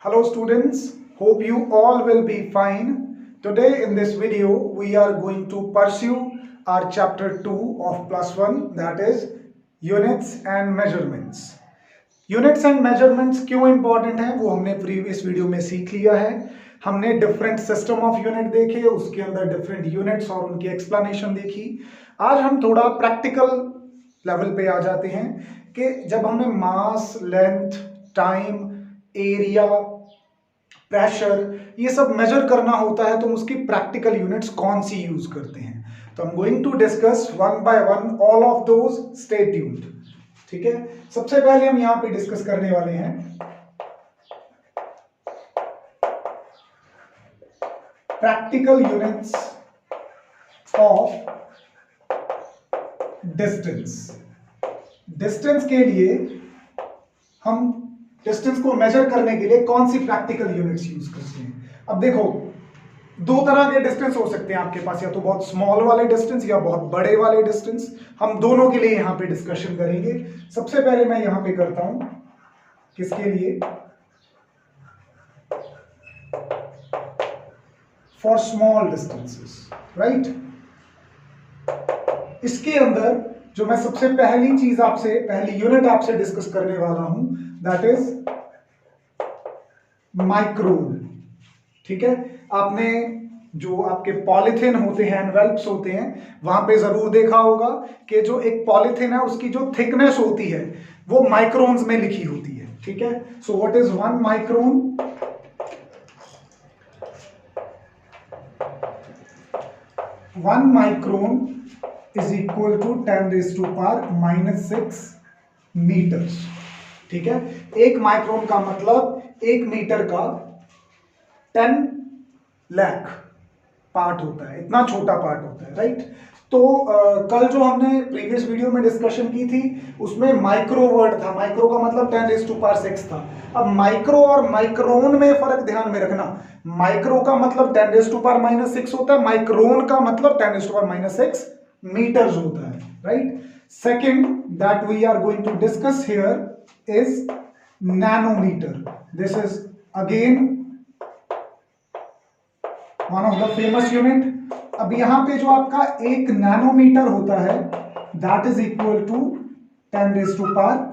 Hello students, hope you all will be fine. Today in this video we are going to pursue our chapter 2 of plus 1, that is units and measurements. Units and measurements क्यों important है वो हमने previous video में सीख लिया है। हमने different system of unit देखे, उसके अंदर डिफरेंट यूनिट्स और उनकी एक्सप्लेनेशन देखी। आज हम थोड़ा प्रैक्टिकल लेवल पे आ जाते हैं कि जब हमें मास, लेंथ, टाइम, एरिया, प्रेशर ये सब मेजर करना होता है तो उसकी प्रैक्टिकल यूनिट्स कौन सी यूज करते हैं। तो I am going to discuss one by one all of those, stay tuned. ठीक है, सबसे पहले हम यहां पे डिस्कस करने वाले हैं practical units of distance. Distance के लिए हम डिस्टेंस को मेजर करने के लिए कौन सी प्रैक्टिकल यूनिट्स यूज करते हैं। अब देखो, दो तरह के डिस्टेंस हो सकते हैं आपके पास, या तो बहुत स्मॉल वाले डिस्टेंस या बहुत बड़े वाले डिस्टेंस। हम दोनों के लिए यहां पे डिस्कशन करेंगे। सबसे पहले मैं यहां पे करता हूं किसके लिए, फॉर स्मॉल डिस्टेंसेस, राइट। इसके अंदर जो मैं सबसे पहली चीज आपसे, पहली यूनिट आपसे डिस्कस करने वाला हूं, दैट इज माइक्रोन। ठीक है, आपने जो आपके पॉलीथिन होते हैं, एनवेल्प्स होते हैं, वहां पे जरूर देखा होगा कि जो एक पॉलीथिन है उसकी जो थिकनेस होती है वो माइक्रोन्स में लिखी होती है। ठीक है, so what is 1 micron? 1 micron is equal to 10⁻⁻⁶ metres. ठीक है, 1 माइक्रोन का मतलब 1 मीटर का 10 लाख पार्ट होता है, इतना छोटा पार्ट होता है, राइट। तो कल जो हमने प्रीवियस वीडियो में डिस्कशन की थी उसमें माइक्रो वर्ड था, माइक्रो का मतलब 10⁻⁶ था। अब माइक्रो और माइक्रोन में फर्क ध्यान में रखना। माइक्रो का मतलब 10⁻⁻⁶ होता है, माइक्रोन का मतलब 10⁻⁻⁶ मीटर्स होता है, right. Second that we are going to discuss here is nanometre. This is again one of the famous unit. अब यहां पे जो आपका 1 नैनोमीटर होता है that is equal to 10⁻⁹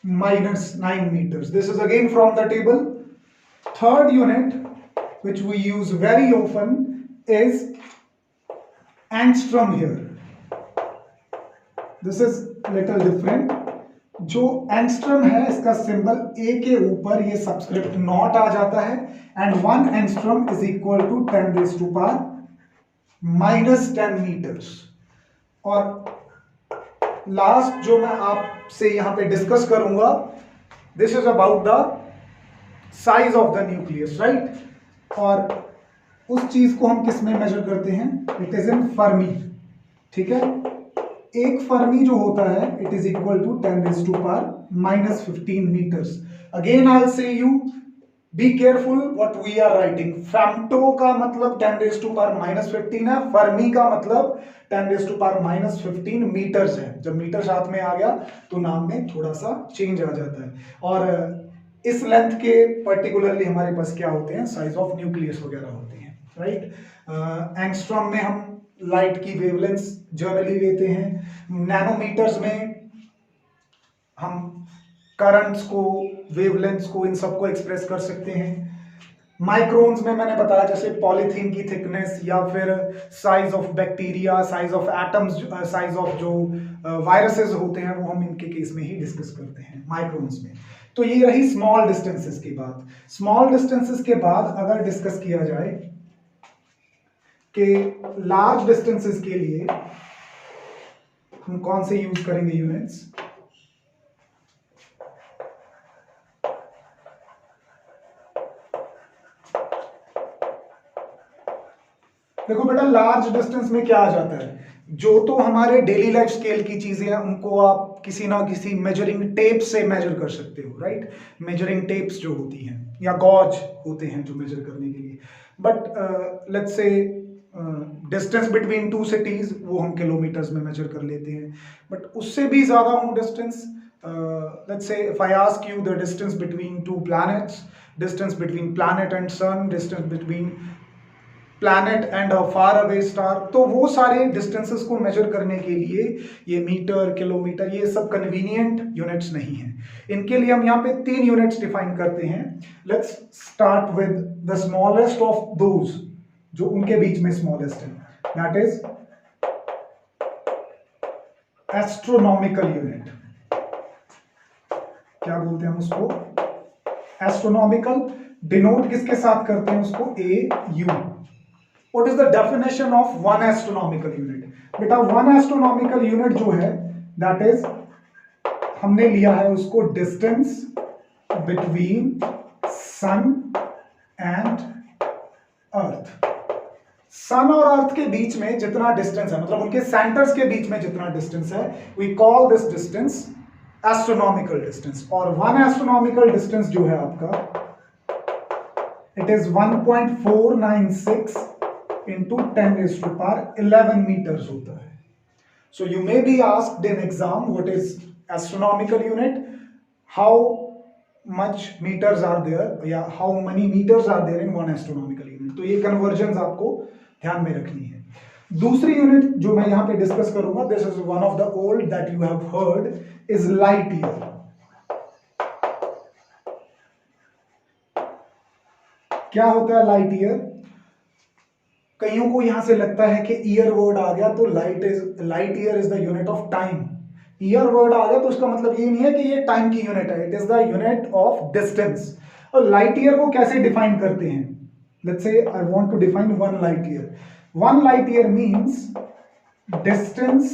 meters. This is again from the table. Third unit which we use very often is angstrom here. This is little different. जो angstrom है इसका सिंबल ए के ऊपर ये सबस्क्रिप्ट नॉट आ जाता है, and 1 angstrom is equal to 10⁻⁻10 metres. और लास्ट जो मैं आपसे यहां पे डिस्कस करूंगा, this is about the size of the nucleus, right. और उस चीज को हम किस में मेजर करते हैं? It is in fermi. ठीक है, एक फर्मी जो होता है it is equal to 10⁻⁻15 metres. Again I will say you be careful what we are writing. Femto का मतलब 10⁻⁻15 है, फर्मी का मतलब 10⁻⁻15 मीटर्स है। जब मीटर साथ में आ गया तो नाम में थोड़ा सा चेंज आ जाता है। और इस लेंथ के पर्टिकुलरली हमारे पास क्या होते हैं? साइज ऑफ न्यूक्लियस वगैरह होते हैं, राइट। एंगस्ट्रॉम में हम लाइट की वेवलेंथ जनरली लेते हैं। नैनोमीटर्स में हम करंट्स को, वेवलेंथ्स को, इन सबको एक्सप्रेस कर सकते हैं। माइक्रोन्स में मैंने बताया जैसे पॉलीथीन की थिकनेस, या फिर size of bacteria, size of atoms, size of जो वायरसेस होते हैं वो हम इनके केस में ही डिस्कस करते हैं माइक्रोन्स में। तो ये रही स्मॉल डिस्टेंसेस की बात। स्मॉल डिस्टेंसेस के बाद अगर डिस्कस किया जाए कि लार्ज डिस्टेंसेस के लिए हम कौन से यूज करेंगे यूनिट्स। देखो बेटा, लार्ज डिस्टेंस में क्या आ जाता है, जो तो हमारे डेली लाइफ स्केल की चीजें हैं उनको आप किसी ना किसी मेजरिंग टेप से मेजर कर सकते हो, राइट। मेजरिंग टेप्स जो होती हैं या गॉज होते हैं जो मेजर करने के लिए। But let's say distance between 2 cities वो हम किलोमीटर्स में मेजर कर लेते हैं। बट उससे भी ज्यादा हूँ distance, let's say if I ask you the distance between two planets, distance between planet and sun, distance between planet and a far away star, तो वो सारे डिस्टेंसेस को मेजर करने के लिए ये मीटर, किलोमीटर, ये सब कन्वीनियंट यूनिट्स नहीं है। इनके लिए हम यहाँ पे 3 यूनिट्स डिफाइन करते हैं। Let's start with the smallest of those, जो उनके बीच में स्मॉलेस्ट है, दैट इज एस्ट्रोनॉमिकल यूनिट। क्या बोलते हैं हम उसको? एस्ट्रोनॉमिकल। डिनोट किसके साथ करते हैं उसको? AU। What is the definition of one astronomical unit? बेटा one astronomical unit जो है that is, हमने लिया है उसको distance between sun and earth। सन और अर्थ के बीच में जितना डिस्टेंस है, मतलब उनके सेंटर्स के बीच में जितना डिस्टेंस है, we call this distance astronomical distance। और one astronomical distance जो है आपका, it is 1.496 into 10 raised to power 11 meters होता है। So you may be asked in exam what is astronomical unit, how much meters are there, या how many meters are there in one astronomical unit। तो ये conversion आपको ध्यान में रखनी है। दूसरी यूनिट जो मैं यहाँ पे डिस्कस करूंगा, this is one of the old that you have heard, is light year. क्या होता है लाइट ईयर? कईयों को यहां से लगता है कि ईयर वर्ड आ गया तो light year is the unit of time. Year word आ गया तो उसका मतलब ये नहीं है कि ये टाइम की यूनिट है, it is the unit of distance. और लाइट ईयर को कैसे डिफाइन करते हैं? Let's say I want to define one light year. One light year means distance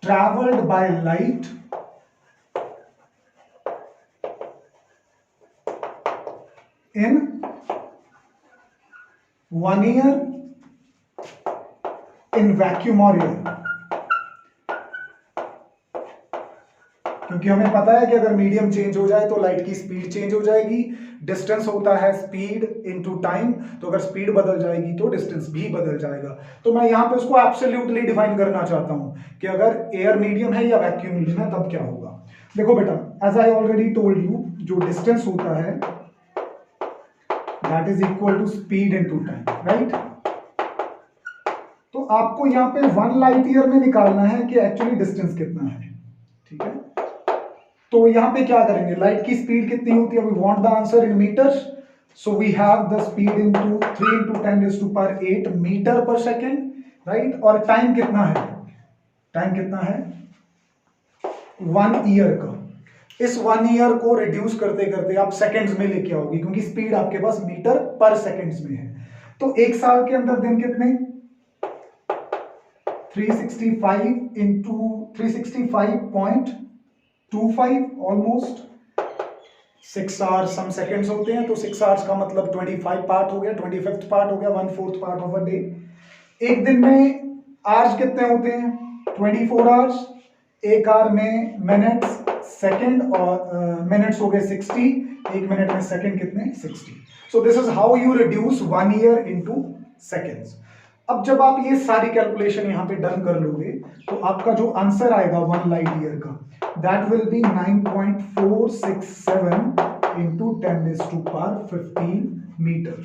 travelled by light in 1 year in vacuum or air। क्योंकि हमें पता है कि अगर मीडियम चेंज हो जाए तो लाइट की स्पीड चेंज हो जाएगी। डिस्टेंस होता है स्पीड इनटू टाइम, तो अगर स्पीड बदल जाएगी तो डिस्टेंस भी बदल जाएगा। तो मैं यहां पे उसको एब्सोल्युटली डिफाइन करना चाहता हूं कि अगर एयर मीडियम है या वैक्यूम मीडियम है तब क्या होगा। देखो बेटा, as I already told you, जो डिस्टेंस होता है that is equal to speed into time, right? तो आपको यहाँ पे 1 लाइट ईयर में निकालना है कि एक्चुअली डिस्टेंस कितना है, ठीक है? तो यहाँ पे क्या करेंगे, लाइट की स्पीड कितनी होती है, we want the answer in metres, so we have the speed into 3 into 10 raised to power 8 metre per second, right? और टाइम कितना है? टाइम कितना है? 1 ईयर का। इस 1 ईयर को रिड्यूस करते करते आप सेकंड्स में लेके आओगे, क्योंकि स्पीड आपके पास मीटर पर सेकंड्स में है। तो एक साल के अंदर दिन कितने? 365 इंटू 365.25, ऑलमोस्ट 6 आवर्स सम सेकंड्स होते हैं, तो 6 आवर्स का मतलब 25 पार्ट हो गया, 25th पार्ट हो गया, 1/4 पार्ट ऑफ अ डे। एक दिन में आवर्स कितने होते हैं? 24 आवर्स। एक आवर में मिनट्स, सेकंड और मिनट्स हो गए 60, एक मिनट में सेकंड कितने? 60। So this is how you reduce 1 year into seconds. अब जब आप ये सारी कैलकुलेशन यहां पे डन कर लोगे तो आपका जो आंसर आएगा 1 लाइट ईयर का, that will be 9.467 into 10 raised to power 15 metre.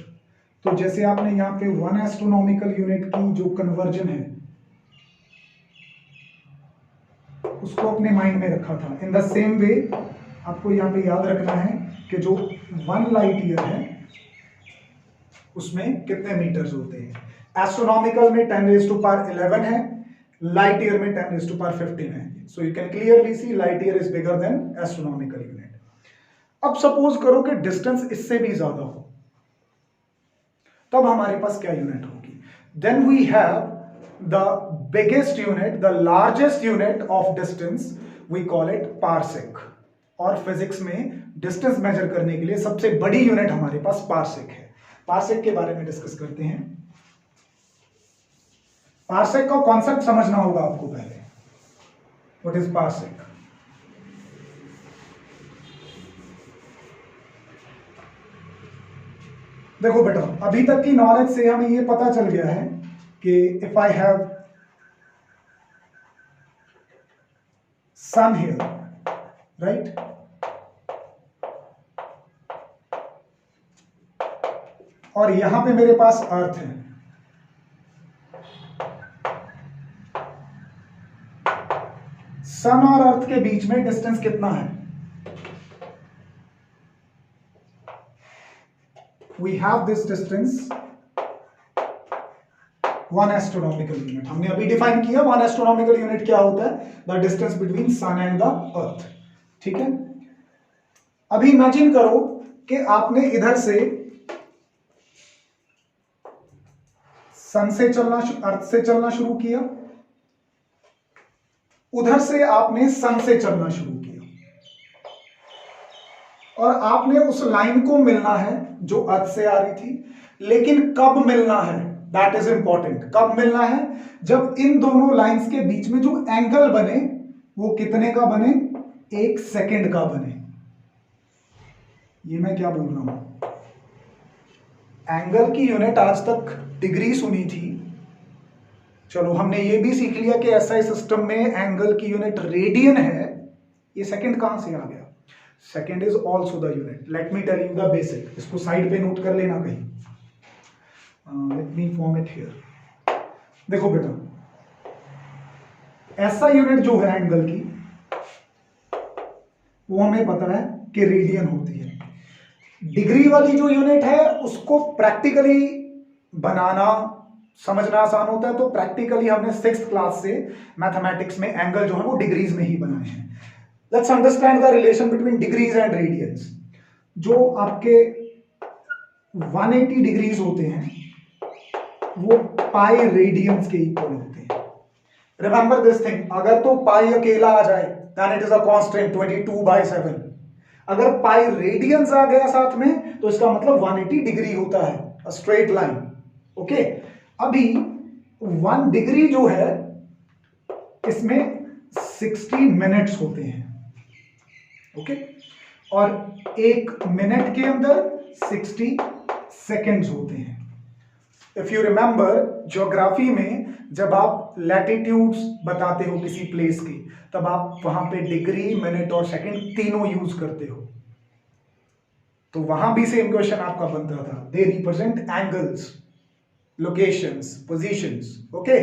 तो जैसे आपने यहाँ पे 1 एस्ट्रोनॉमिकल यूनिट की जो कन्वर्जन है उसको अपने माइंड में रखा था, इन द सेम वे आपको यहाँ पे याद रखना है कि जो 1 लाइट ईयर है उसमें कितने मीटर्स होते हैं। एस्ट्रोनॉमिकल में 10 raised to power 11 है, लाइट ईयर में 10 raised to power 15 है। So you can clearly see light year is bigger than astronomical unit. अब सपोज करो कि डिस्टेंस इससे भी ज्यादा हो, तब हमारे पास क्या यूनिट होगी? Then we have the biggest unit, the largest unit of distance, we call it parsec। और फिजिक्स में डिस्टेंस मेजर करने के लिए सबसे बड़ी यूनिट हमारे पास पार्सेक है। पार्सेक के बारे में डिस्कस करते हैं। पार्सेक का कॉन्सेप्ट समझना होगा आपको पहले। What is parsec? देखो बेटा, अभी तक की नॉलेज से हमें यह पता चल गया है कि if I have sun here, right? और यहां पे मेरे पास अर्थ है। सन और अर्थ के बीच में डिस्टेंस कितना है? We have this distance 1 astronomical unit. हमने अभी डिफाइन किया 1 एस्ट्रोनॉमिकल यूनिट क्या होता है, the distance between sun and the earth. ठीक है, अभी इमेजिन करो कि आपने इधर से सन से चलना, अर्थ से चलना शुरू किया, उधर से आपने सन से चलना शुरू किया, और आपने उस लाइन को मिलना है जो अर्थ से आ रही थी। लेकिन कब मिलना है, दैट इज इंपॉर्टेंट। कब मिलना है? जब इन दोनों लाइंस के बीच में जो एंगल बने वो कितने का बने? 1 सेकेंड का बने। ये मैं क्या बोल रहा हूं? एंगल की यूनिट आज तक डिग्री सुनी थी, चलो हमने ये भी सीख लिया कि एसआई सिस्टम में एंगल की यूनिट रेडियन है। ये सेकंड कहां से आ गया? Second is also the unit. Let me tell you the basic. इसको साइड पे नोट कर लेना कहीं। Let me form it here. देखो बेटा, एसआई यूनिट जो है एंगल की, वो हमें पता है कि रेडियन होती है। डिग्री वाली जो यूनिट है उसको प्रैक्टिकली बनाना समझना आसान होता है, तो प्रैक्टिकली हमने 6th क्लास से मैथमेटिक्स में एंगल जो है वो डिग्रीज में ही बनाए हैं। Let's understand the relation between degrees and radians. जो आपके 180 डिग्रीज होते हैं वो पाई रेडियंस के इक्वल होते हैं। रिमेंबर दिस थिंग, अगर तो पाई अकेला आ जाए then it is a constant 22/7। अगर पाई रेडियंस आ गया साथ में तो इसका मतलब 180 डिग्री होता है, अ स्ट्रेट लाइन। ओके, अभी 1 डिग्री जो है इसमें 60 मिनट्स होते हैं। ओके, और 1 मिनट के अंदर 60 सेकेंड्स होते हैं। इफ यू रिमेंबर ज्योग्राफी में जब आप लैटिट्यूड्स बताते हो किसी प्लेस की, तब आप वहां पे डिग्री, मिनट और सेकंड तीनों यूज करते हो। तो वहां भी सेम क्वेश्चन आपका बनता था। They represent angles, locations, positions. Okay,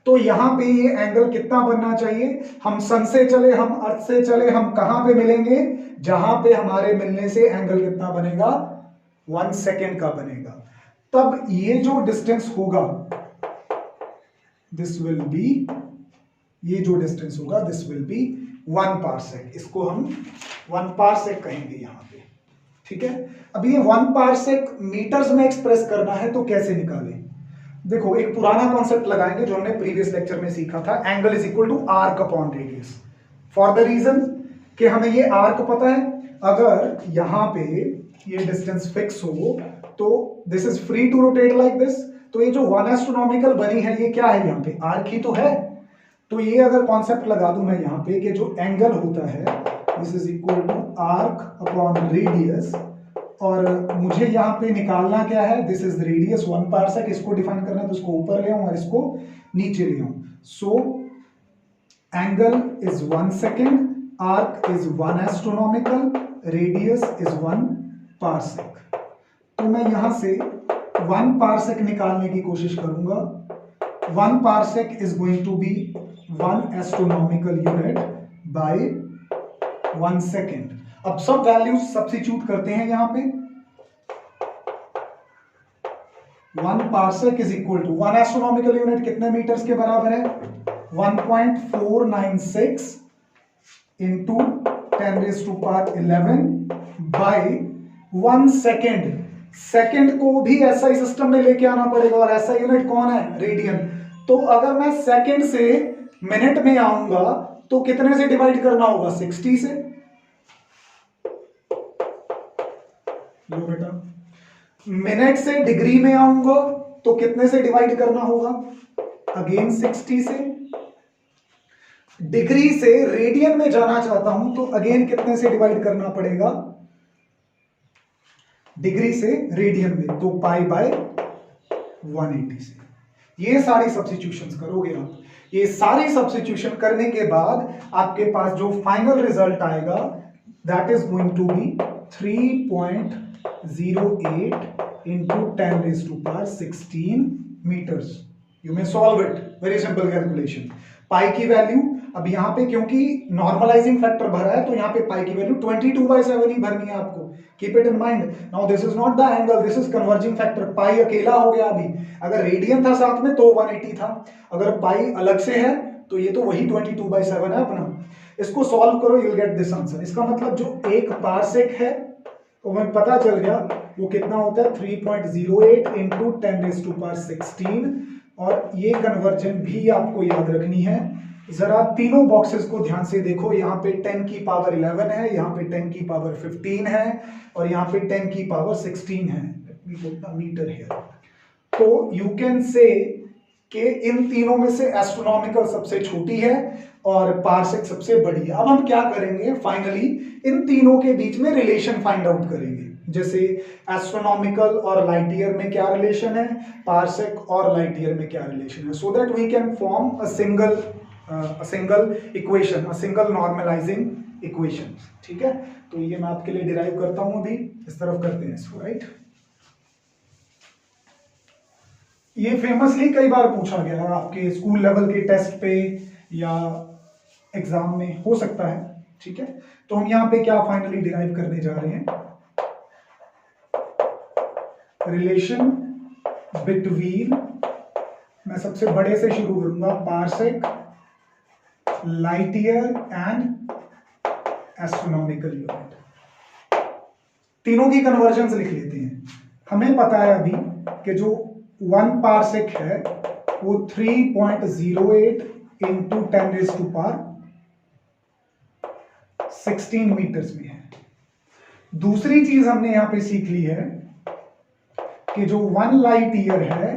तो यहां पे ये एंगल कितना बनना चाहिए? हम सन से चले, हम अर्थ से चले, हम कहां पे मिलेंगे? जहां पे हमारे मिलने से एंगल कितना बनेगा? 1 सेकेंड का बनेगा। तब ये जो डिस्टेंस होगा दिस विल बी, ये जो डिस्टेंस होगा दिस विल बी 1 पार्सेक। इसको हम 1 पार्सेक कहेंगे यहां पे। ठीक है, अब ये 1 पार्सेक मीटर्स में एक्सप्रेस करना है तो कैसे निकालें? देखो, एक पुराना कॉन्सेप्ट लगाएंगे जो हमने प्रीवियस लेक्चर में सीखा था, angle is equal to arc upon radius. For the reason कि हमें ये आर्क पता है, अगर यहां पे ये डिस्टेंस फिक्स हो तो this is free to rotate like this. तो ये जो 1 एस्ट्रोनॉमिकल बनी है ये क्या है? यहाँ पे आर्क ही तो है। तो ये अगर कॉन्सेप्ट लगा दूं मैं यहाँ पे कि जो एंगल होता है this is equal to arc upon radius, और मुझे यहाँ पे निकालना क्या है? This is radius 1 parsec. इसको डिफाइन करना है तो इसको ऊपर ले आऊं और इसको नीचे ले आऊं। So angle is 1 second, arc is 1 astronomical, radius is 1 parsec. तो मैं यहां से 1 पार्सेक निकालने की कोशिश करूंगा। 1 parsec is going to be 1 astronomical unit by 1 second. अब सब वैल्यूज सब्स्टिट्यूट करते हैं यहां पे। 1 parsec is equal to 1 astronomical unit कितने मीटर्स के बराबर है? 1.496 इंटू 10⁻11 बाय 1 सेकेंड। सेकेंड को भी एसआई सिस्टम में लेके आना पड़ेगा, और एसआई यूनिट कौन है? रेडियन। तो अगर मैं सेकेंड से मिनट में आऊंगा तो कितने से डिवाइड करना होगा? 60 से। लो बेटा, मिनट से डिग्री में आऊंगा तो कितने से डिवाइड करना होगा? अगेन 60 से। डिग्री से रेडियन में जाना चाहता हूं तो अगेन कितने से डिवाइड करना पड़ेगा? डिग्री से रेडियन में, तो पाई बाय 180 से। ये सारी सब्स्टिट्यूशंस करोगे आप। ये सारी सब्स्टिट्यूशन करने के बाद आपके पास जो फाइनल रिजल्ट आएगा that is going to be 3.08 into 10 raised to power 16 meters. You may solve it. Very simple calculation. पाई की वैल्यू अब यहाँ पे क्योंकि नॉर्मलाइजिंग फैक्टर भरा है तो यहाँ पे पाई की वैल्यू 22/7 ही भरनी है आपको. Keep it in mind. Now this is not the angle, this is converging factor. Pi अकेला हो गया अभी. अगर रेडियन था साथ में तो 180 था. अगर पाई अलग से है तो ये तो वही 22/7 है अपना. इसको सॉल्व करो, you'll get this आंसर. इसका मतलब जो एक पारसेक है तो हमें पता चल गया वो कितना होता है 3.08 into 10 raised to power 16. और ये कन्वर्जन भी आपको याद रखनी है. जरा तीनों बॉक्सेस को ध्यान से देखो. यहाँ पे 10 की पावर 11 है, यहाँ पे 10 की पावर 15 है और यहाँ पे 10 की पावर 16 है. मीटर है. तो यू कैन से कि इन तीनों में से एस्ट्रोनॉमिकल सबसे छोटी है और पारसेक सबसे बड़ी है. अब हम क्या करेंगे, फाइनली इन तीनों के बीच में रिलेशन फाइंड आउट करेंगे. जैसे एस्ट्रोनॉमिकल और लाइट ईयर में क्या रिलेशन है, पारसेक और लाइट ईयर में क्या रिलेशन है, so that we can form a single equation, a single normalising equation. ठीक है, तो ये मैं आपके लिए डिराइव करता हूं. अभी इस तरफ करते हैं इसको. राइट, ये फेमसली कई बार पूछा गया है आपके स्कूल लेवल के टेस्ट पे या एग्जाम में हो सकता है. ठीक है, तो हम यहां पे क्या फाइनली डिराइव करने जा रहे हैं, रिलेशन बिटवीन, मैं सबसे बड़े से शुरू करूंगा, parsec, light year and astronomical unit. तीनों की कन्वर्जन्स लिख लेते हैं. हमें पता है अभी कि जो 1 पारसेक है वो 3.08 into 10 raised to power 16 metres में है. दूसरी चीज हमने यहां पे सीख ली है कि जो 1 लाइट ईयर है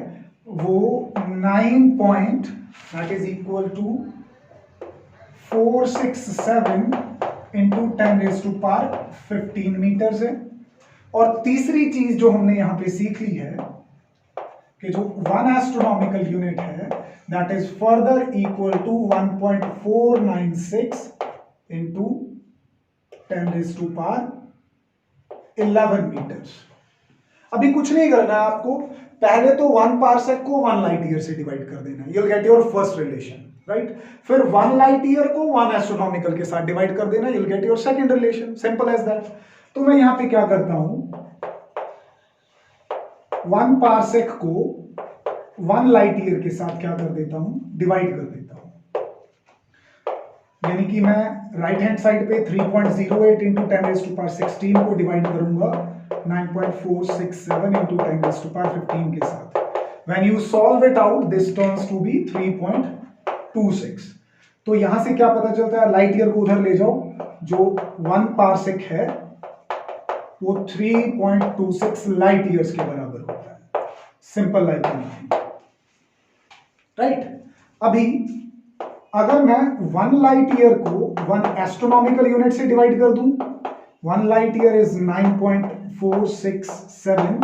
वो 9 that is equal to 467 into 10 raised to power 15 metres है. और तीसरी चीज जो हमने यहां पे सीख ली है कि जो 1 एस्ट्रोनॉमिकल यूनिट है that is further equal to 1.496 into 10 raised to power 11 metres. अभी कुछ नहीं करना है आपको, पहले तो 1 पारसेक को 1 लाइट ईयर से डिवाइड कर देना है. you'll get your first relation, right. फिर 1 लाइट ईयर को 1 एस्ट्रोनॉमिकल के साथ डिवाइड कर देना, you'll get your second relation. Simple as that. तो मैं यहां पे क्या करता हूं, 1 पारसेक को 1 लाइट ईयर के साथ क्या कर देता हूं, डिवाइड कर देता हूं. यानी कि मैं राइट हैंड साइड पे 3.08 into 10 raised to power 16 को डिवाइड करूंगा 9.467 into 10 raised to power 15 के साथ. When you solve it out, this turns to be 3.26. तो यहां से क्या पता चलता है, लाइट ईयर को उधर ले जाओ, जो 1 पारसेक है वो 3.26 लाइट ईयर्स के बराबर होता है. Simple like anything, right. अभी अगर मैं 1 लाइट ईयर को 1 एस्ट्रोनॉमिकल यूनिट से डिवाइड कर दूं, 1 light year is 9.467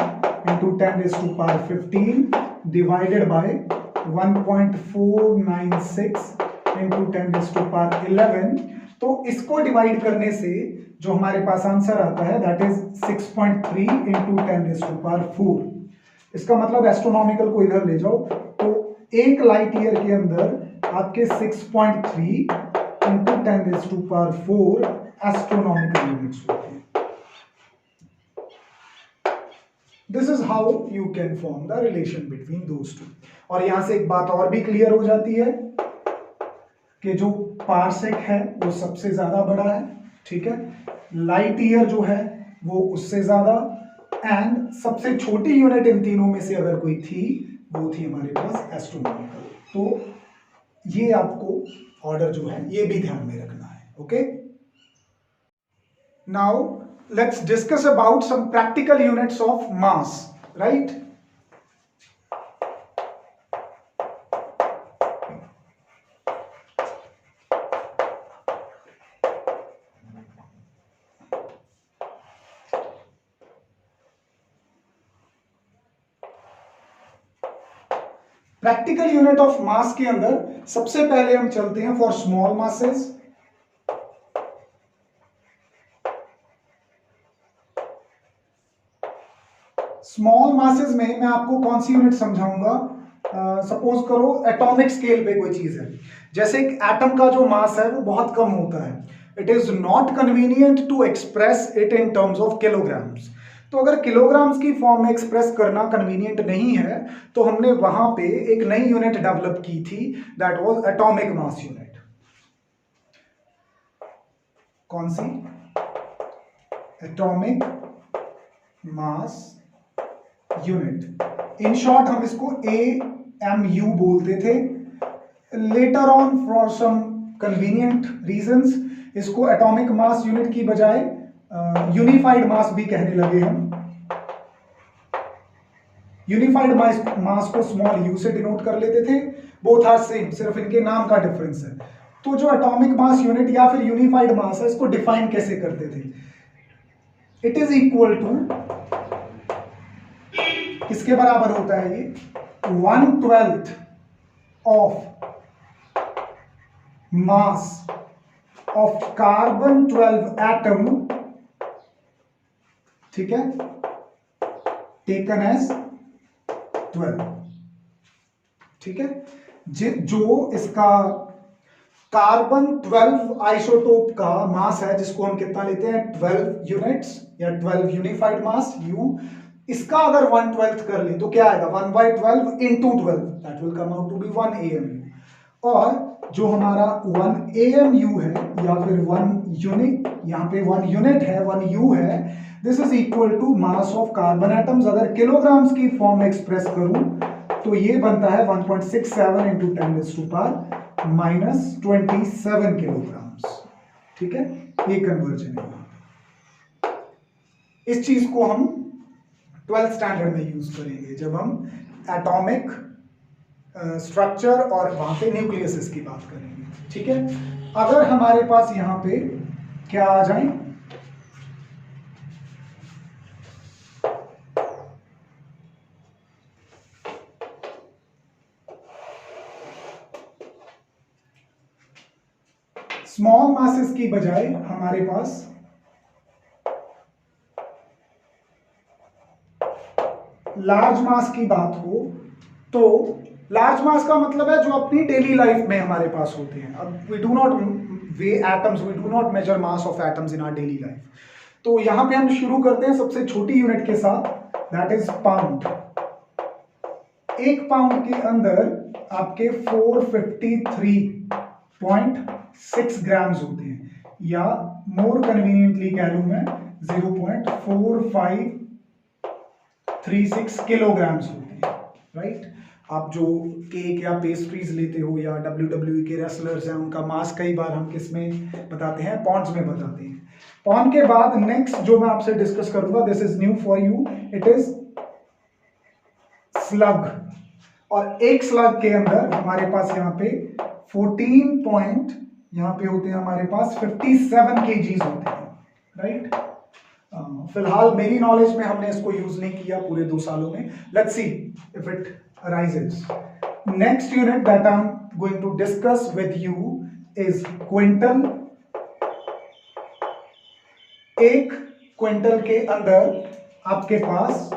into 10 raised to power 15 divided by 1.496 into 10 raised to power 11. तो इसको डिवाइड करने से जो हमारे पास आंसर आता है that is 6.3 into 10 raised to power 4. इसका मतलब एस्ट्रोनॉमिकल को इधर ले जाओ तो एक लाइट ईयर के अंदर आपके 6.3 into 10 raised to power 4 astronomical units होते हैं. This is how you can form the relation between those two. और यहां से एक बात और भी क्लियर हो जाती है कि जो पारसेक है वो सबसे ज्यादा बड़ा है. ठीक है, लाइट ईयर जो है वो उससे ज्यादा, एंड सबसे छोटी यूनिट इन तीनों में से अगर कोई थी वो थी हमारे पास एस्ट्रोनॉमिकल. तो ये आपको ऑर्डर जो है ये भी ध्यान में रखना है. Okay, now let's discuss about some practical units of mass. Right, practical unit of mass के अंदर सबसे पहले हम चलते हैं for small masses. Small masses में मैं आपको कौन सी यूनिट समझाऊंगा। सपोज करो एटॉमिक स्केल पे कोई चीज है, जैसे एक एटम का जो मास है वो बहुत कम होता है, it is not convenient to express it in terms of kilograms. तो अगर किलोग्राम्स की फॉर्म में एक्सप्रेस करना कन्वीनियंट नहीं है तो हमने वहां पे एक नई यूनिट डेवलप की थी, that was atomic mass unit. कौन सी? Atomic mass unit. In short हम इसको AMU बोलते थे। Later on for some convenient reasons इसको एटॉमिक मास यूनिट की बजाय यूनिफाइड मास भी कहने लगे हम। यूनिफाइड मास को स्मॉल u से डिनोट कर लेते थे। बोथ आर सेम, सिर्फ इनके नाम का डिफरेंस है। तो जो एटॉमिक मास यूनिट या फिर यूनिफाइड मास है, इसको डिफाइन कैसे करते थे? इट इज इक्वल टू, किसके बराबर होता है ये? 1/12 of mass of carbon 12 atom, ठीक है, टेकन एज 12, ठीक है। जो इसका कार्बन 12 आइसोटोप का मास है, जिसको हम कितना लेते हैं 12 यूनिट्स या 12 यूनिफाइड मास U, इसका अगर 1/12 कर ले तो क्या आएगा? 1/12 into 12, that will come out to be 1 AMU। और जो हमारा 1 AMU है या फिर 1 यूनिट, यहाँ पे 1 यूनिट है, 1 U है, this is equal to mass of carbon atoms. अगर किलोग्राम्स की फॉर्म में एक्सप्रेस करूं तो ये बनता है 1.67 इंटू 10⁻⁻27 किलोग्राम्स, ठीक है। ये कन्वर्जन है। इस चीज को हम 12th स्टैंडर्ड में यूज करेंगे जब हम एटॉमिक स्ट्रक्चर और वहां पे न्यूक्लियस की बात करेंगे, ठीक है। अगर हमारे पास यहां पे क्या आ जाए, स्मॉल मासेस की बजाय हमारे पास लार्ज मास की बात हो, तो लार्ज मास का मतलब है जो अपनी डेली लाइफ में हमारे पास होते हैं। अब we do not weigh atoms, we do not measure mass of atoms in our daily life. तो यहां पे हम शुरू करते हैं सबसे छोटी यूनिट के साथ, दैट इज पाउंड। 1 पाउंड के अंदर आपके 453.6 ग्राम्स होते हैं, या मोर कन्वीनियंटली कह लूं मैं 0.4536 किलोग्राम्स होते हैं, राइट। आप जो केक या पेस्ट्रीज लेते हो या WWE के रेसलर्स हैं, उनका मास कई बार हम किस में बताते हैं? पॉन्ड्स में बताते हैं। पॉन्ड के बाद नेक्स्ट जो मैं आपसे डिस्कस करूंगा, this is new for you, it is slug. और एक स्लग के अंदर हमारे पास यहाँ पे 14 पॉइंट यहाँ पे होते हैं हमारे पास 57 kgs होते हैं, राइट। फिलहाल मेरी नॉलेज में हमने इसको यूज नहीं किया पूरे 2 सालों में। Let's see if it arises. Next unit that I'm going to discuss with you is quintal. 1 quintal के अंदर आपके पास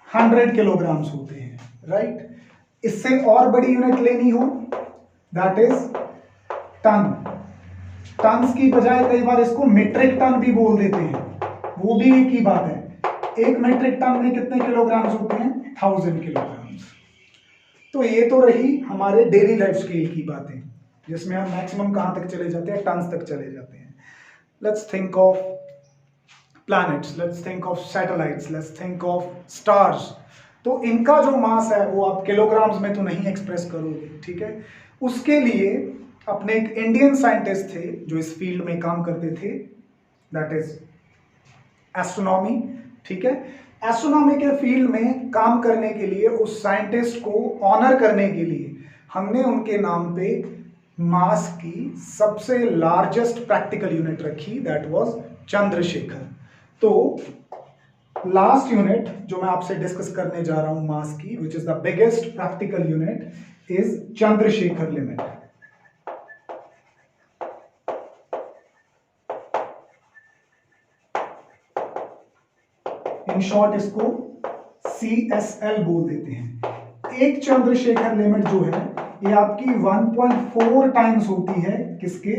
100 किलोग्राम्स होते हैं, राइट। इससे और बड़ी यूनिट लेनी हो, दैट इज टन। टन्स की बजाय कई बार इसको मीट्रिक टन भी बोल देते हैं, वो भी एक ही बात है। 1 मीट्रिक टन में कितने किलोग्राम्स होते हैं? 1000 किलोग्राम्स। तो ये तो रही हमारे डेली लाइफ स्केल की बातें, जिसमें हम मैक्सिमम कहां तक चले जाते हैं? टन्स तक चले जाते हैं। Let's think of planets, let's think of satellites, let's think of stars. तो इनका जो मास है वो आप किलोग्राम्स में तो नहीं एक्सप्रेस करोगे, ठीक है। उसके लिए अपने एक इंडियन साइंटिस्ट थे जो इस फील्ड में काम करते थे, दैट इज एस्ट्रोनॉमी, ठीक है। एस्ट्रोनॉमी के फील्ड में काम करने के लिए उस साइंटिस्ट को ऑनर करने के लिए हमने उनके नाम पे मास की सबसे लार्जेस्ट प्रैक्टिकल यूनिट रखी, दैट वाज चंद्रशेखर। तो लास्ट यूनिट जो मैं आपसे डिस्कस करने जा रहा हूं मास की, which is the biggest practical unit, is Chandrashekhar limit. In short इसको CSL बोल देते हैं। एक चंद्रशेखर लिमिट जो है ये आपकी 1.4 टाइम्स होती है किसके,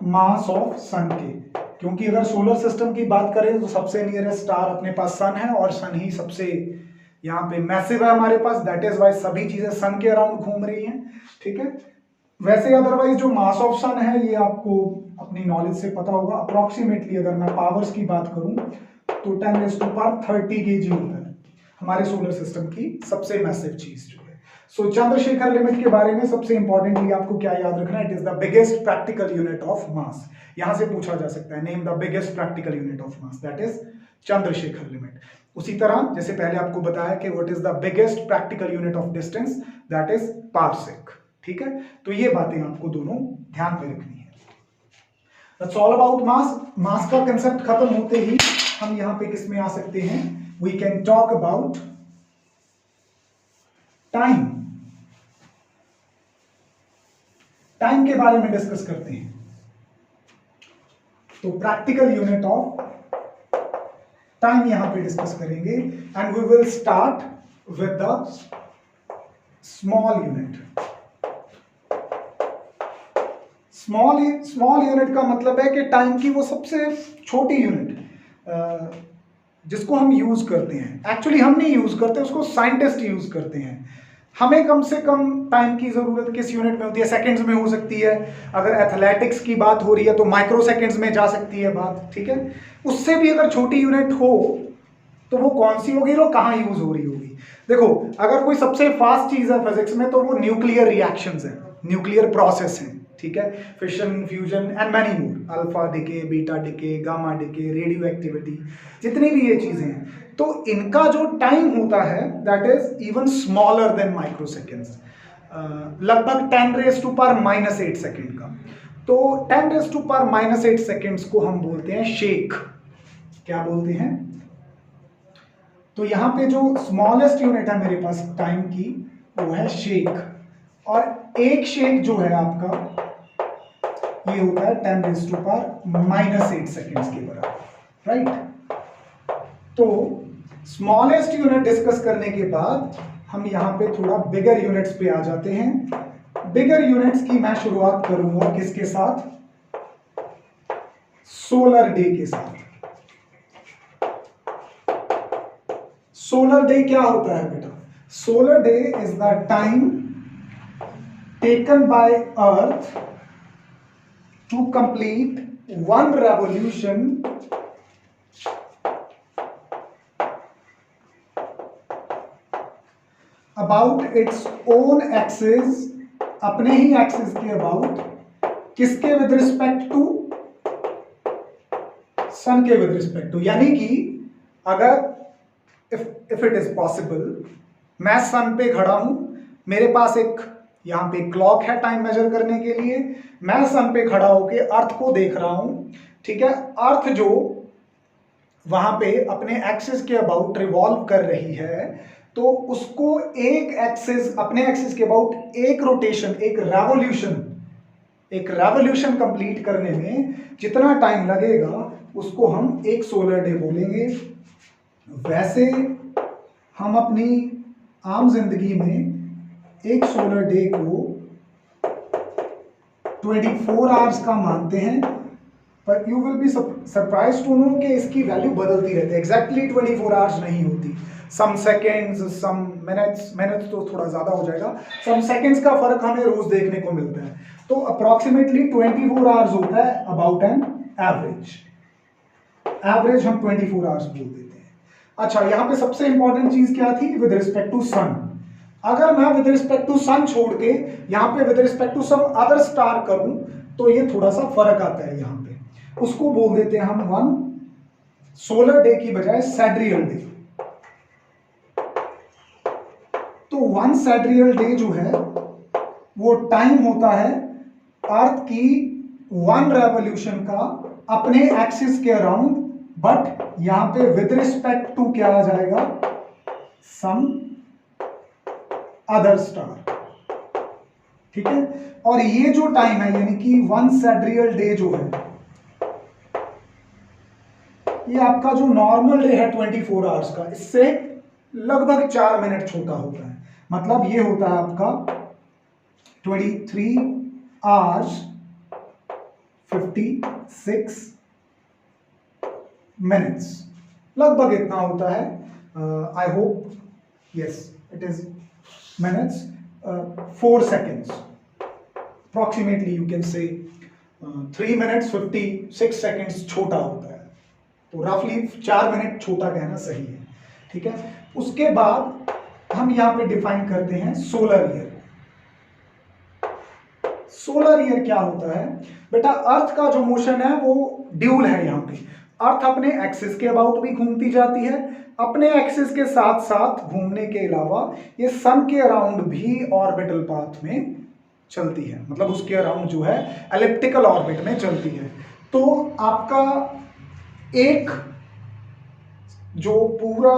मास ऑफ सन के। क्योंकि अगर सोलर सिस्टम की बात करें तो सबसे नियरेस्ट स्टार अपने पास सन है और सन ही सबसे यहाँ पे मैसिव है हमारे पास, दैट इज वाई सभी चीजें सन के अराउंड घूम रही हैं, ठीक है। वैसे अदरवाइज जो मास ऑफ सन है ये आपको अपनी नॉलेज से पता होगा। अप्रोक्सीमेटली अगर मैं पावर्स की बात करूं तो 10⁻30 kg होता है हमारे सोलर सिस्टम की सबसे मैसिव चीज जो है। सो चंद्रशेखर लिमिट के बारे में सबसे इंपॉर्टेंटली आपको क्या याद रखना है, it is the biggest practical unit of मास। यहां से पूछा जा सकता है name the biggest practical unit of mass, that is Chandrashekhar limit. उसी तरह जैसे पहले आपको बताया कि what is the biggest practical unit of distance, that is parsec, ठीक है। तो ये बातें आपको दोनों ध्यान में रखनी है। That's all about mass. Mass का कंसेप्ट खत्म होते ही हम यहां पे किस में आ सकते हैं, we can talk about time. Time के बारे में डिस्कस करते हैं। तो प्रैक्टिकल यूनिट ऑफ टाइम यहां पे डिस्कस करेंगे and we will start with the small unit. Small unit का मतलब है कि टाइम की वो सबसे छोटी यूनिट जिसको हम यूज करते हैं। एक्चुअली हम नहीं यूज करते, उसको साइंटिस्ट यूज करते हैं। हमें कम से कम टाइम की जरूरत किस यूनिट में होती है, सेकंड्स में हो सकती है। अगर एथलेटिक्स की बात हो रही है तो माइक्रो सेकंड्स में जा सकती है बात, ठीक है। उससे भी अगर छोटी यूनिट हो तो वो कौन सी होगी और कहाँ यूज हो रही होगी। देखो अगर कोई सबसे फास्ट चीज है फिजिक्स में तो वो न्यूक्लियर रिएक्शंस है, न्यूक्लियर प्रोसेस है, ठीक है। Fission, fusion and many more, alpha decay, beta decay, gamma decay, radio activity, जितनी भी ये चीजें हैं, तो इनका जो टाइम होता है that is even smaller than micro seconds, लगभग 10⁻⁻8 सेकेंड का। तो 10⁻⁻8 सेकेंड्स को हम बोलते हैं शेक। क्या बोलते हैं? तो यहां पे जो स्मॉलेस्ट यूनिट है मेरे पास टाइम की वो है शेक, और एक शेक जो है आपका ये होता है 10⁻⁻8 सेकेंड्स के बराबर, राइट। तो स्मॉलेस्ट यूनिट डिस्कस करने के बाद हम यहां पे थोड़ा बिगर यूनिट्स पे आ जाते हैं। बिगर यूनिट्स की मैं शुरुआत करूंगा किसके साथ, सोलर डे के साथ। सोलर डे क्या होता है बेटा? Solar day is the time taken by earth to complete one revolution about its own axis, अपने ही एक्सिस के अबाउट, किसके विद रिस्पेक्ट टू, सन के विद रिस्पेक्ट टू। यानी कि अगर इफ इट इज पॉसिबल, मैं सन पे खड़ा हूं, मेरे पास एक यहां पे क्लॉक है टाइम मेजर करने के लिए, मैं सन पे खड़ा होके अर्थ को देख रहा हूं, ठीक है। अर्थ जो वहां पे अपने एक्सिस के अबाउट रिवॉल्व कर रही है, तो उसको एक एक्सिस, अपने एक्सिस के अबाउट एक रोटेशन, एक रेवोल्यूशन कंप्लीट करने में जितना टाइम लगेगा उसको हम एक सोलर डे बोलेंगे। वैसे हम अपनी आम जिंदगी में एक सोलर डे को 24 आवर्स का मानते हैं, पर you will be surprise to know कि इसकी वैल्यू बदलती रहती है। एग्जैक्टली 24 आवर्स नहीं होती, सम सेकेंड्स, सम मिनट्स तो थोड़ा ज्यादा हो जाएगा, सम सेकेंड्स का फर्क हमें रोज देखने को मिलता है। तो अप्रोक्सीमेटली 24 आवर्स होता है अबाउट एन एवरेज हम 24 आवर्स बोल देते हैं। अच्छा, यहां पे सबसे इंपॉर्टेंट चीज क्या थी, विद रिस्पेक्ट टू सन। अगर मैं विद रिस्पेक्ट टू सन छोड़ के यहां पे with respect to some other star करूं तो ये थोड़ा सा फर्क आता है। यहां पे उसको बोल देते हैं हम वन सोलर डे की बजाय सैड्रियल डे। तो वन सैड्रियल डे जो है वो टाइम होता है अर्थ की वन रेवोल्यूशन का अपने एक्सिस के अराउंड बट यहां पे विद रिस्पेक्ट टू क्या आ जाएगा, सम अदर स्टार, ठीक है। और ये जो टाइम है यानी कि 1 सिडेरियल डे जो है, ये आपका जो नॉर्मल डे है 24 आवर्स का, इससे लगभग 4 मिनट छोटा होता है। मतलब ये होता है आपका 23 आवर्स 56 मिनट्स, लगभग इतना होता है। I hope yes it is minutes, 4 seconds approximately you can say 3 minutes 56 seconds छोटा होता है, तो रफली 4 मिनट छोटा कहना सही है, ठीक है। उसके बाद हम यहां पे डिफाइन करते हैं सोलर ईयर। सोलर ईयर क्या होता है बेटा, अर्थ का जो मोशन है वो ड्यूल है। यहां पे अर्थ अपने एक्सिस के अबाउट भी घूमती जाती है, अपने एक्सिस के साथ साथ घूमने के अलावा ये सन के अराउंड भी ऑर्बिटल पाथ में चलती है, मतलब उसके अराउंड जो है एलिप्टिकल ऑर्बिट में चलती है। तो आपका एक जो पूरा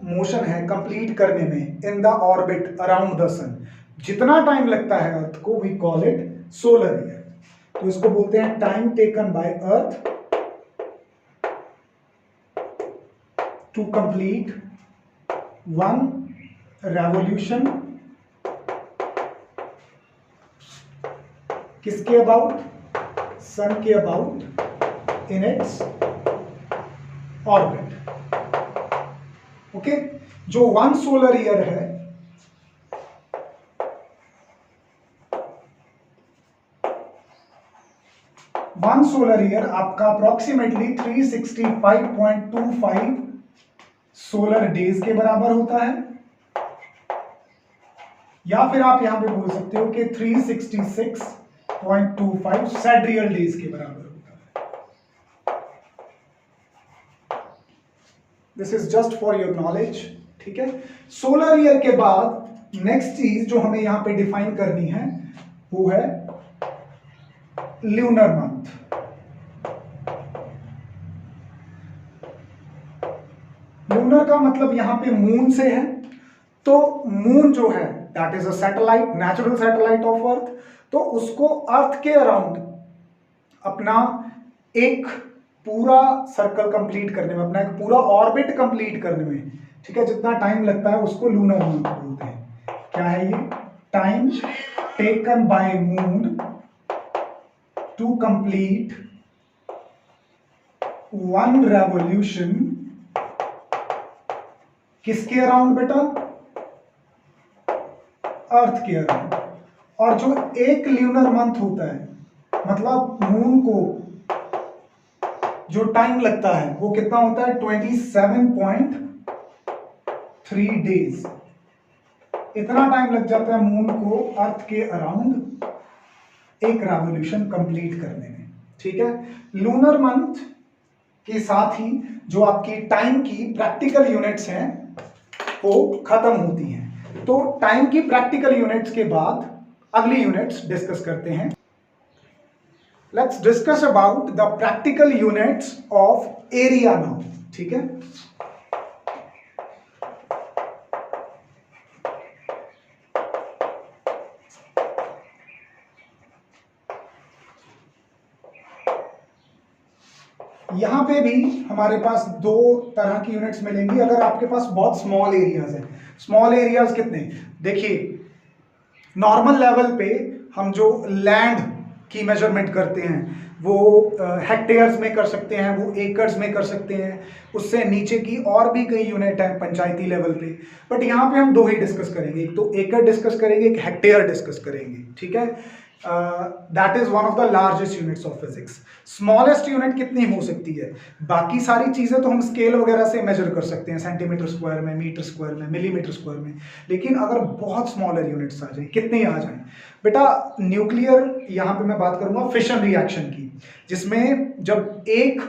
मोशन है कंप्लीट करने में in the orbit around the sun, जितना टाइम लगता है अर्थ को, we call it solar year. तो इसको बोलते हैं time taken by earth to complete 1 revolution किसके अबाउट, सन के about in its orbit. Okay, जो 1 सोलर ईयर है, वन सोलर ईयर आपका अप्रोक्सीमेटली 365.25 सोलर डेज के बराबर होता है, या फिर आप यहां पे बोल सकते हो कि 366.25 सेड्रियल डेज के बराबर होता है। This is just for your knowledge, ठीक है। सोलर ईयर के बाद नेक्स्ट चीज जो हमें यहां पे डिफाइन करनी है वो है ल्यूनर मंथ। लूनर का मतलब यहां पे मून से है, तो मून जो है that is a satellite, natural satellite of earth, तो उसको अर्थ के अराउंड अपना एक पूरा सर्कल कंप्लीट करने में, अपना एक पूरा ऑर्बिट कंप्लीट करने में, ठीक है, जितना टाइम लगता है उसको लूनर मंथ बोलते हैं। क्या है ये, time taken by moon to complete 1 revolution किसके अराउंड बेटा, अर्थ के अराउंड। और जो एक ल्यूनर मंथ होता है, मतलब मून को जो टाइम लगता है वो कितना होता है, 27.3 डेज। इतना टाइम लग जाता है मून को अर्थ के अराउंड एक रेवोल्यूशन कंप्लीट करने में, ठीक है। लूनर मंथ के साथ ही जो आपकी टाइम की प्रैक्टिकल यूनिट्स हैं वो खत्म होती हैं। तो टाइम की प्रैक्टिकल यूनिट्स के बाद अगली यूनिट्स डिस्कस करते हैं। Let's discuss about the practical units of area now, ठीक है। यहां पे भी हमारे पास 2 तरह की यूनिट्स मिलेंगी अगर आपके पास बहुत स्मॉल एरियाज है। स्मॉल एरियाज कितने, देखिए नॉर्मल लेवल पे हम जो लैंड की मेजरमेंट करते हैं वो हेक्टेयर्स में कर सकते हैं, वो एकर्स में कर सकते हैं, उससे नीचे की और भी कई यूनिट है पंचायती लेवल पे। बट यहाँ पे हम 2 ही डिस्कस करेंगे, एक तो एकड़ डिस्कस करेंगे, एक हेक्टेयर डिस्कस करेंगे, ठीक है। That is one of the largest units of physics. Smallest unit कितनी हो सकती है, बाकी सारी चीजें तो हम स्केल वगैरह से मेजर कर सकते हैं, सेंटीमीटर स्क्वायर में, मीटर स्क्वायर में, मिलीमीटर स्क्वायर में, लेकिन अगर बहुत स्मॉलर यूनिट्स आ जाए, कितने आ जाएं बेटा, न्यूक्लियर, यहां पे मैं बात करूंगा फिशन रिएक्शन की, जिसमें जब एक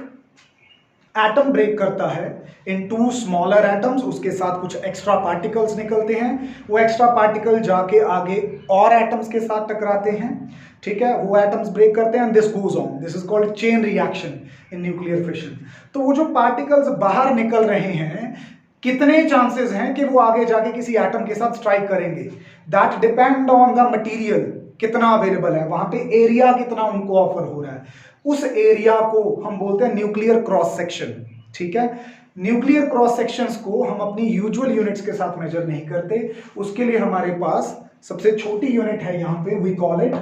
एटम ब्रेक करता है इन 2 स्मॉलर एटम्स, उसके साथ कुछ एक्स्ट्रा पार्टिकल्स निकलते हैं, वो एक्स्ट्रा पार्टिकल जाके आगे और एटम्स के साथ टकराते हैं, ठीक है, वो एटम्स ब्रेक करते हैं and this goes on, this is called chain reaction in nuclear fission. तो वो जो पार्टिकल्स बाहर निकल रहे हैं, कितने चांसेस हैं कि वो आगे जाके किसी एटम के साथ स्ट्राइक करेंगे, that depend on the material, कितना अवेलेबल है, वहां पे एरिया कितना उनको ऑफर हो रहा है, उस एरिया को हम बोलते हैं न्यूक्लियर क्रॉस सेक्शन। ठीक है, न्यूक्लियर क्रॉस सेक्शंस को हम अपनी यूजुअल यूनिट्स के साथ मेजर नहीं करते, उसके लिए हमारे पास सबसे छोटी यूनिट है यहां पे, वी कॉल इट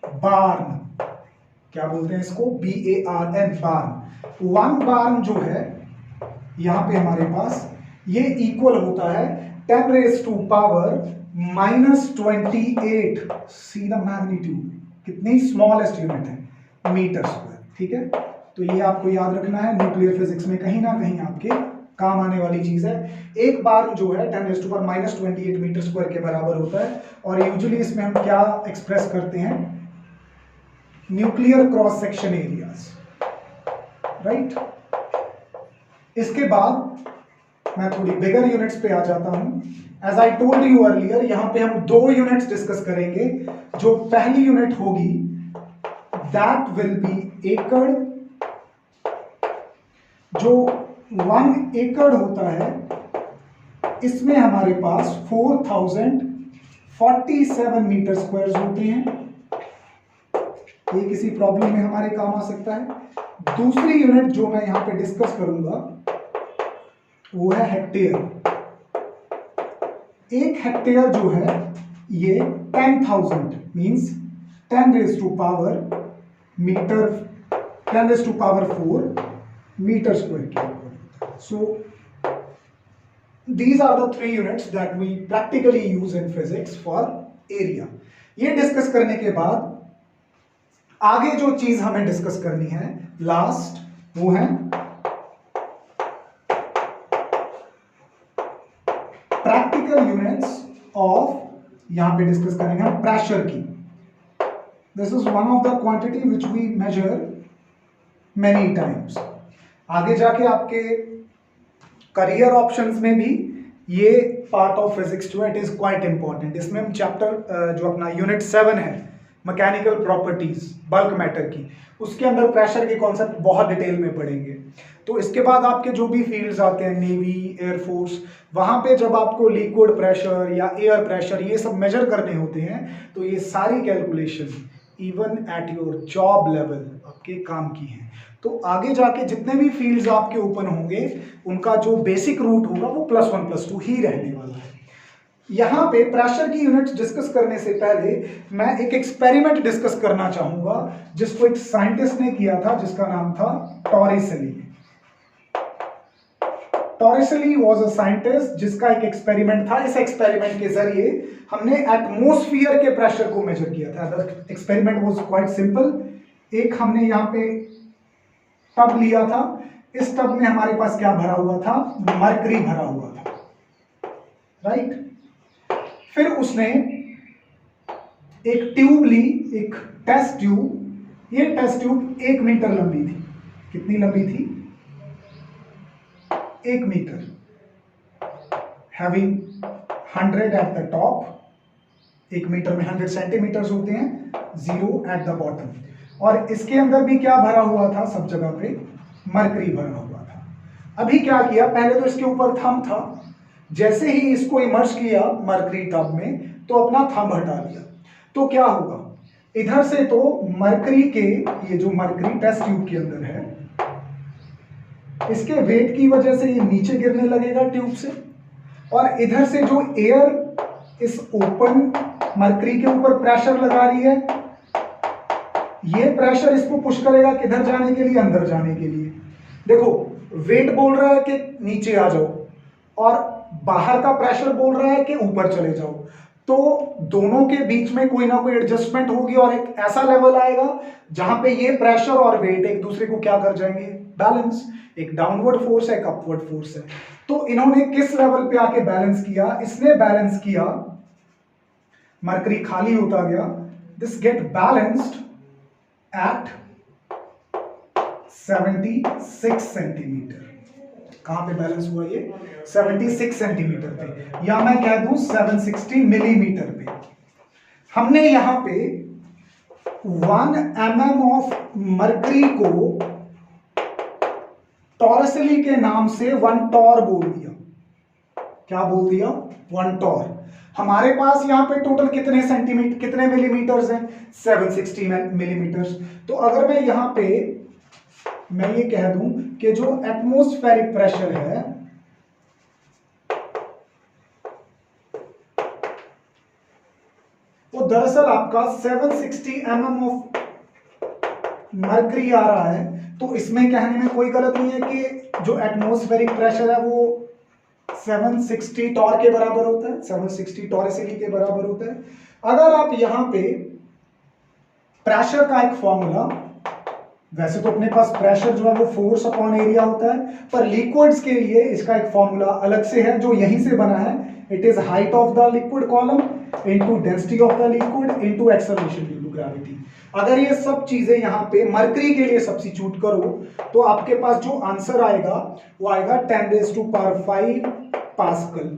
बार्न। क्या बोलते हैं इसको, BARN, बार्न। 1 बार्न जो है यहां पे हमारे पास, ये इक्वल होता है 10 raise to power -28, see the magnitude, कितनी स्मॉलेस्ट यूनिट है, मीटर स्क्वायर। ठीक है, तो ये आपको याद रखना है, न्यूक्लियर फिजिक्स में कहीं ना कहीं आपके काम आने वाली चीज है। एक बार जो है 10 raise to power -28 metre square के बराबर होता है, और यूजुअली इसमें हम क्या एक्सप्रेस करते हैं, nuclear cross section areas, right. इसके बाद मैं थोड़ी बिगर यूनिट्स पे आ जाता हूं। As I told you earlier, यहां पे हम 2 यूनिट्स डिस्कस करेंगे। जो पहली यूनिट होगी दैट विल बी एकड़। जो 1 एकड़ होता है, इसमें हमारे पास 4047 मीटर स्क्वायर होते हैं। ये किसी प्रॉब्लम में हमारे काम आ सकता है। दूसरी यूनिट जो मैं यहां पे डिस्कस करूंगा वो है हेक्टेयर। 1 हेक्टेयर जो है ये 10,000 means 10 raise to power metre, 10 raise to power 4 metre square के ऊपर। So these are the 3 units that we practically use in physics for area। ये डिस्कस करने के बाद आगे जो चीज हमें डिस्कस करनी है लास्ट, वो है प्रैक्टिकल यूनिट्स ऑफ, यहां पे डिस्कस करेंगे हम प्रेशर की। This is one of the quantity which we measure many times. आगे जाके आपके करियर ऑप्शंस में भी ये पार्ट ऑफ फिजिक्स जो है इट इज क्वाइट इंपॉर्टेंट। इसमें हम चैप्टर जो अपना यूनिट 7 है मैकेनिकल प्रॉपर्टीज बल्क मैटर की, उसके अंदर प्रेशर के कॉन्सेप्ट बहुत डिटेल में पढ़ेंगे। तो इसके बाद आपके जो भी फील्ड्स आते हैं, नेवी, एयरफोर्स, वहां पे जब आपको लिक्विड प्रेशर या एयर प्रेशर ये सब मेजर करने होते हैं, तो ये सारी calculation even at your job level आपके काम की हैं। तो आगे जाके जितने भी फील्ड्स आपके ओपन होंगे, उनका जो बेसिक रूट होगा वो +1 +2 ही रहने वाला है। यहां पे प्रेशर की यूनिट्स डिस्कस करने से पहले मैं एक एक्सपेरिमेंट डिस्कस करना चाहूंगा, जिसको एक साइंटिस्ट ने किया था, जिसका नाम था टॉरिसेली। टॉरिसेली वाज अ साइंटिस्ट जिसका एक एक्सपेरिमेंट था। इस एक्सपेरिमेंट के जरिए हमने एटमॉस्फेयर के प्रेशर को मेजर किया था। The experiment was quite simple. एक हमने यहाँ पे टब लिया था, इस टब में हमारे पास क्या भरा हुआ था, मरकरी भरा हुआ था, राइट। फिर उसने एक ट्यूब ली, एक टेस्ट ट्यूब। ये टेस्ट ट्यूब 1 मीटर लंबी थी। कितनी लंबी थी, 1 metre, having 100 at the top. 1 metre में 100 सेंटीमीटर्स होते हैं, 0 एट द बॉटम। और इसके अंदर भी क्या भरा हुआ था, सब जगह पे मरकरी भरा हुआ था। अभी क्या किया, पहले तो इसके ऊपर थंब था, जैसे ही इसको इमर्ज किया मरकरी टब में, तो अपना थंब हटा दिया। तो क्या होगा, इधर से तो मरकरी के, ये जो मरकरी टेस्ट ट्यूब के अंदर है, इसके वेट की वजह से ये नीचे गिरने लगेगा ट्यूब से, और इधर से जो एयर इस ओपन मरकरी के ऊपर प्रेशर लगा रही है, ये प्रेशर इसको पुश करेगा किधर जाने के लिए, अंदर जाने के लिए। देखो वेट बोल रहा है कि नीचे आ जाओ, और बाहर का प्रेशर बोल रहा है कि ऊपर चले जाओ। तो दोनों के बीच में कोई ना कोई एडजस्टमेंट होगी, और एक ऐसा लेवल आएगा जहां पे ये प्रेशर और वेट एक दूसरे को क्या कर जाएंगे, बैलेंस। एक डाउनवर्ड फोर्स है, एक अपवर्ड फोर्स है। तो इन्होंने किस लेवल पे आके बैलेंस किया, इसने बैलेंस किया, मरकरी खाली होता गया, this get balanced at 76 centimetre. कहां पे बैलेंस हुआ ये, 76 सेंटीमीटर पे, या मैं कह दूं 760 मिलीमीटर पे। हमने यहां पे 1 mm ऑफ मर्करी को टॉरसली के नाम से 1 टॉर बोल दिया। क्या बोल दिया? 1 टॉर। हमारे पास यहां पे टोटल कितने मिलीमीटर्स हैं? 760 मिलीमीटर्स। तो अगर मैं यहां पे मैं ये कह दूं कि जो एटमॉस्फेरिक प्रेशर है वो दरअसल आपका 760 mm ऑफ मर्करी आ रहा है, तो इसमें कहने में कोई गलत नहीं है कि जो एटमॉस्फेरिक प्रेशर है वो 760 टॉर के बराबर होता है, 760 टॉरसली के बराबर होता है। अगर आप यहां पे प्रेशर का एक फॉर्मूला, वैसे तो अपने पास प्रेशर जो है वो फोर्स अपॉन एरिया होता है, पर लिक्विड्स के लिए इसका एक फॉर्मूला अलग से है जो यहीं से बना है। It is height of the liquid column into density of the liquid into acceleration due to gravity. अगर ये सब चीजें यहां पे मर्करी के लिए सब्स्टिट्यूट करो तो आपके पास जो आंसर आएगा वो आएगा 10⁵ पास्कल।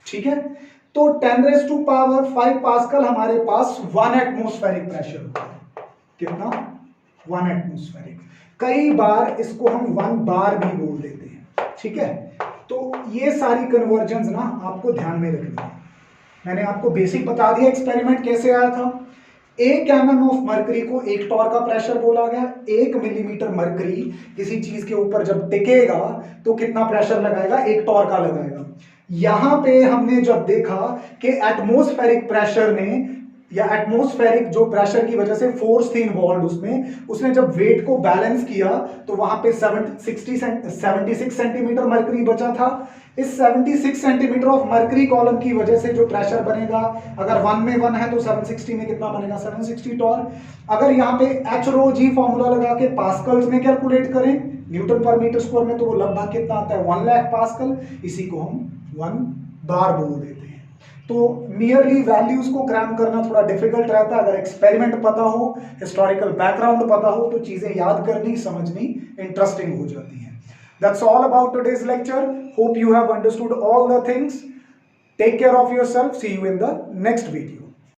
ठीक है, तो 10⁵ पास्कल हमारे पास 1 एटमॉस्फेरिक प्रेशर होता है। कितना? 1 एटमॉस्फेरिक। कई बार इसको हम 1 बार भी बोल देते हैं। ठीक है, तो ये सारी कन्वर्जन्स ना आपको ध्यान में रखनी है। मैंने आपको बेसिक बता दिया एक्सपेरिमेंट कैसे आया था। 1 mm ऑफ मर्करी को 1 टॉर का प्रेशर बोला गया। 1 मिलीमीटर मर्करी किसी चीज के ऊपर जब टिकेगा तो कितना प्रेशर लगाएगा? 1 टॉर का लगाएगा। यहां पे हमने जब देखा कि एटमॉस्फेरिक प्रेशर ने या एटमॉस्फेरिक जो प्रेशर की वजह से फोर्स थी इन्वॉल्व उसने जब वेट को बैलेंस किया तो वहां पे 76 सेंटीमीटर मर्करी बचा था। इस 76 सेंटीमीटर ऑफ मर्करी कॉलम की वजह से जो प्रेशर बनेगा, अगर 1 में 1 है तो 760 में कितना बनेगा? 760 टॉर। अगर यहाँ पे एच रो जी फॉर्मूला लगा के पास्कल्स में कैलकुलेट करें न्यूटन पर मीटर स्क्वायर में, तो वो लगभग कितना आता है? 1 लाख पास्कल। इसी को हम 1 बार बोल देते हैं। तो नियरली वैल्यूज को क्रैम करना थोड़ा डिफिकल्ट रहता है। अगर एक्सपेरिमेंट पता हो, हिस्टोरिकल बैकग्राउंड पता हो, तो चीजें याद करनी, समझनी इंटरेस्टिंग हो जाती हैं। That's all about today's lecture. Hope you have understood all the things. Take care of yourself. See you in the next video.